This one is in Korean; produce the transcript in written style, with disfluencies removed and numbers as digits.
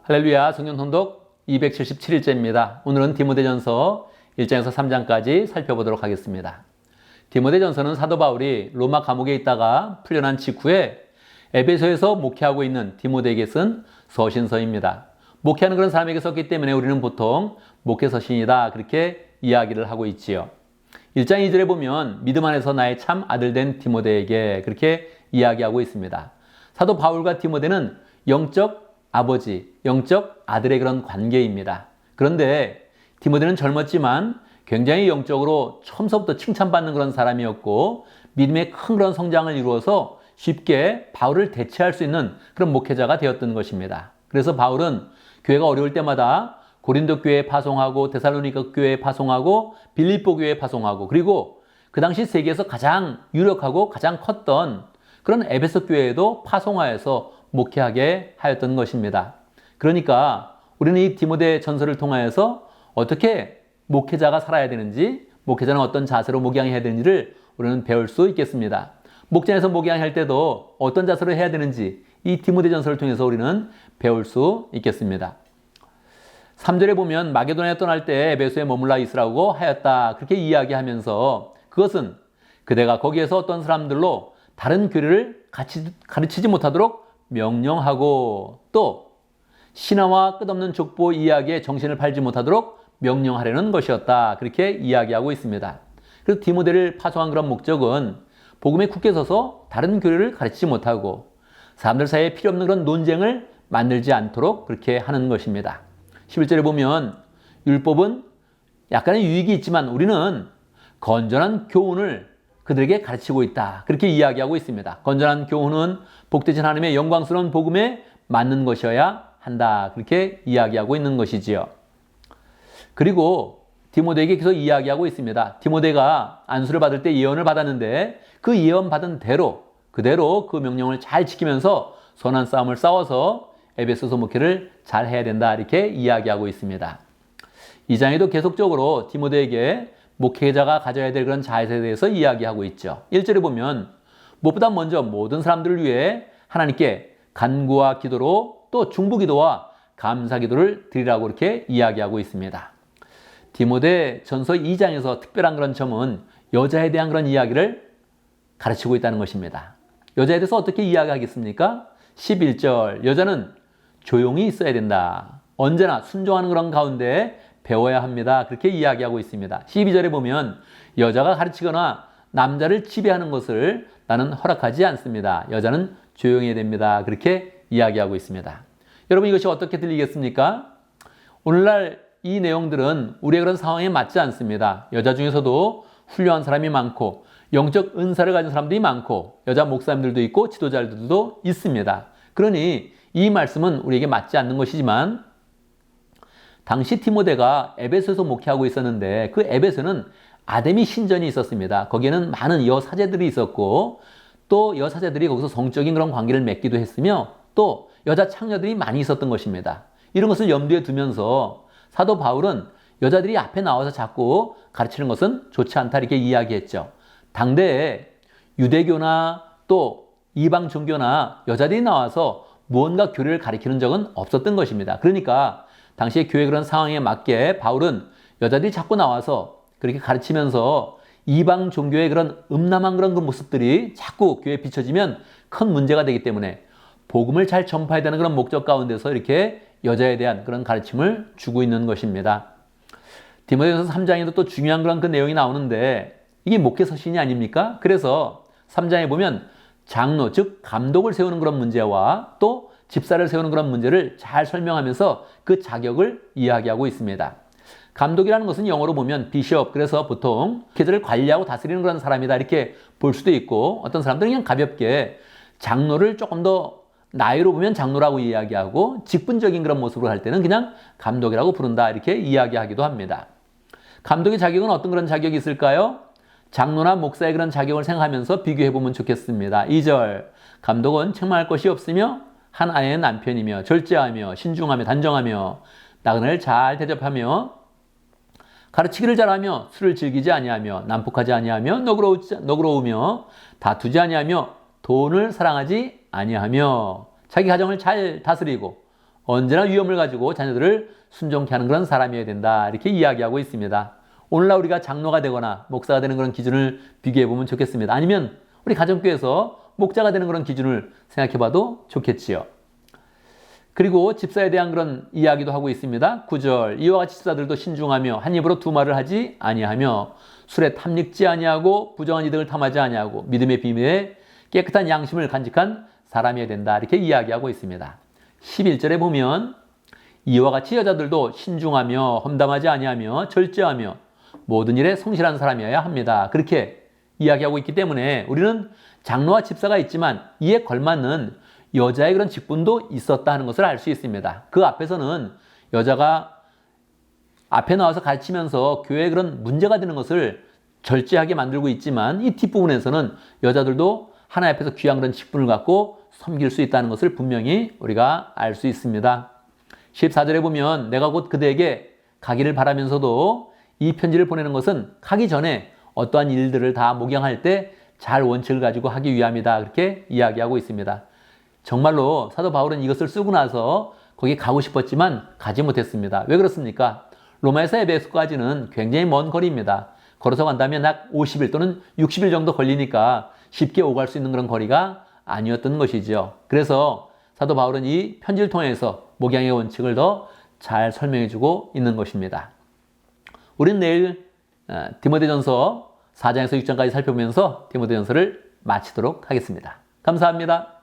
할렐루야, 성경 통독 277일째입니다. 오늘은 디모데전서 1장에서 3장까지 살펴보도록 하겠습니다. 디모데전서는 사도 바울이 로마 감옥에 있다가 풀려난 직후에 에베소에서 목회하고 있는 디모데에게 쓴 서신서입니다. 목회하는 그런 사람에게 썼기 때문에 우리는 보통 목회서신이다 그렇게 이야기를 하고 있지요. 1장 2절에 보면 믿음 안에서 나의 참 아들 된 디모데에게 그렇게 이야기하고 있습니다. 사도 바울과 디모데는 영적 아버지, 영적 아들의 그런 관계입니다. 그런데 디모데는 젊었지만 굉장히 영적으로 처음서부터 칭찬받는 그런 사람이었고 믿음의 큰 그런 성장을 이루어서 쉽게 바울을 대체할 수 있는 그런 목회자가 되었던 것입니다. 그래서 바울은 교회가 어려울 때마다 고린도 교회에 파송하고 데살로니가 교회에 파송하고 빌립보 교회에 파송하고 그리고 그 당시 세계에서 가장 유력하고 가장 컸던 그런 에베소 교회에도 파송하여서 목회하게 하였던 것입니다. 그러니까 우리는 이 디모데 전서를 통하여서 어떻게 목회자가 살아야 되는지, 목회자는 어떤 자세로 목양해야 되는지를 우리는 배울 수 있겠습니다. 목장에서 목양할 때도 어떤 자세로 해야 되는지 이 디모데 전서를 통해서 우리는 배울 수 있겠습니다. 3절에 보면 마게도냐에 떠날 때 에베소에 머물러 있으라고 하였다 그렇게 이야기하면서 그것은 그대가 거기에서 어떤 사람들로 다른 교리를 가르치지 못하도록 명령하고 또 신화와 끝없는 족보 이야기에 정신을 팔지 못하도록 명령하려는 것이었다 그렇게 이야기하고 있습니다. 그래서 디모데를 파송한 그런 목적은 복음에 굳게 서서 다른 교리를 가르치지 못하고 사람들 사이에 필요 없는 그런 논쟁을 만들지 않도록 그렇게 하는 것입니다. 11절에 보면 율법은 약간의 유익이 있지만 우리는 건전한 교훈을 그들에게 가르치고 있다 그렇게 이야기하고 있습니다. 건전한 교훈은 복되신 하나님의 영광스러운 복음에 맞는 것이어야 한다 그렇게 이야기하고 있는 것이지요. 그리고 디모데에게 계속 이야기하고 있습니다. 디모데가 안수를 받을 때 예언을 받았는데 그 예언 받은 대로 그대로 그 명령을 잘 지키면서 선한 싸움을 싸워서 에베소서 목회를 잘 해야 된다 이렇게 이야기하고 있습니다. 이 장에도 계속적으로 디모데에게 목회자가 가져야 될 그런 자세에 대해서 이야기하고 있죠. 1절에 보면 무엇보다 먼저 모든 사람들을 위해 하나님께 간구와 기도로 또 중보기도와 감사기도를 드리라고 이렇게 이야기하고 있습니다. 디모데 전서 2장에서 특별한 그런 점은 여자에 대한 그런 이야기를 가르치고 있다는 것입니다. 여자에 대해서 어떻게 이야기하겠습니까? 11절 여자는 조용히 있어야 된다. 언제나 순종하는 그런 가운데 배워야 합니다. 그렇게 이야기하고 있습니다. 12절에 보면 여자가 가르치거나 남자를 지배하는 것을 나는 허락하지 않습니다. 여자는 조용해야 됩니다. 그렇게 이야기하고 있습니다. 여러분 이것이 어떻게 들리겠습니까? 오늘날 이 내용들은 우리의 그런 상황에 맞지 않습니다. 여자 중에서도 훌륭한 사람이 많고 영적 은사를 가진 사람들이 많고 여자 목사님들도 있고 지도자들도 있습니다. 그러니 이 말씀은 우리에게 맞지 않는 것이지만 당시 디모데가 에베소에서 목회하고 있었는데 그 에베소는 아데미 신전이 있었습니다. 거기에는 많은 여사제들이 있었고 또 여사제들이 거기서 성적인 그런 관계를 맺기도 했으며 또 여자 창녀들이 많이 있었던 것입니다. 이런 것을 염두에 두면서 사도 바울은 여자들이 앞에 나와서 자꾸 가르치는 것은 좋지 않다 이렇게 이야기했죠. 당대에 유대교나 또 이방 종교나 여자들이 나와서 무언가 교리를 가르치는 적은 없었던 것입니다. 그러니까 당시의 교회 그런 상황에 맞게 바울은 여자들이 자꾸 나와서 그렇게 가르치면서 이방 종교의 그런 음란한 그런 그 모습들이 자꾸 교회에 비춰지면 큰 문제가 되기 때문에 복음을 잘 전파해야 되는 그런 목적 가운데서 이렇게 여자에 대한 그런 가르침을 주고 있는 것입니다. 디모데전서 3장에도 또 중요한 그런 그 내용이 나오는데 이게 목회서신이 아닙니까? 그래서 3장에 보면 장로 즉 감독을 세우는 그런 문제와 또 집사를 세우는 그런 문제를 잘 설명하면서 그 자격을 이야기하고 있습니다. 감독이라는 것은 영어로 보면 비숍, 그래서 보통 교회를 관리하고 다스리는 그런 사람이다 이렇게 볼 수도 있고 어떤 사람들은 그냥 가볍게 장로를 조금 더 나이로 보면 장로라고 이야기하고 직분적인 그런 모습으로 할 때는 그냥 감독이라고 부른다 이렇게 이야기하기도 합니다. 감독의 자격은 어떤 그런 자격이 있을까요? 장로나 목사의 그런 자격을 생각하면서 비교해보면 좋겠습니다. 2절 감독은 책망할 것이 없으며 한 아내의 남편이며 절제하며 신중하며 단정하며 나그네를 잘 대접하며 가르치기를 잘하며 술을 즐기지 아니하며 난폭하지 아니하며 너그러우며 다투지 아니하며 돈을 사랑하지 아니하며 자기 가정을 잘 다스리고 언제나 위험을 가지고 자녀들을 순종케 하는 그런 사람이어야 된다. 이렇게 이야기하고 있습니다. 오늘날 우리가 장로가 되거나 목사가 되는 그런 기준을 비교해 보면 좋겠습니다. 아니면 우리 가정교회에서 목자가 되는 그런 기준을 생각해 봐도 좋겠지요. 그리고 집사에 대한 그런 이야기도 하고 있습니다. 9절 이와 같이 집사들도 신중하며 한 입으로 두 말을 하지 아니하며 술에 탐닉지 아니하고 부정한 이득을 탐하지 아니하고 믿음의 비밀에 깨끗한 양심을 간직한 사람이어야 된다. 이렇게 이야기하고 있습니다. 11절에 보면 이와 같이 여자들도 신중하며 험담하지 아니하며 절제하며 모든 일에 성실한 사람이어야 합니다. 그렇게 이야기하고 있기 때문에 우리는 장로와 집사가 있지만 이에 걸맞는 여자의 그런 직분도 있었다 하는 것을 알 수 있습니다. 그 앞에서는 여자가 앞에 나와서 가르치면서 교회에 그런 문제가 되는 것을 절제하게 만들고 있지만 이 뒷부분에서는 여자들도 하나님 앞에서 귀한 그런 직분을 갖고 섬길 수 있다는 것을 분명히 우리가 알 수 있습니다. 14절에 보면 내가 곧 그대에게 가기를 바라면서도 이 편지를 보내는 것은 가기 전에 어떠한 일들을 다 목양할 때 잘 원칙을 가지고 하기 위함이다. 그렇게 이야기하고 있습니다. 정말로 사도 바울은 이것을 쓰고 나서 거기 가고 싶었지만 가지 못했습니다. 왜 그렇습니까? 로마에서 에베소까지는 굉장히 먼 거리입니다. 걸어서 간다면 약 50일 또는 60일 정도 걸리니까 쉽게 오갈 수 있는 그런 거리가 아니었던 것이죠. 그래서 사도 바울은 이 편지를 통해서 목양의 원칙을 더 잘 설명해주고 있는 것입니다. 우리는 내일 디모데전서 4장에서 6장까지 살펴보면서 디모데전서를 마치도록 하겠습니다. 감사합니다.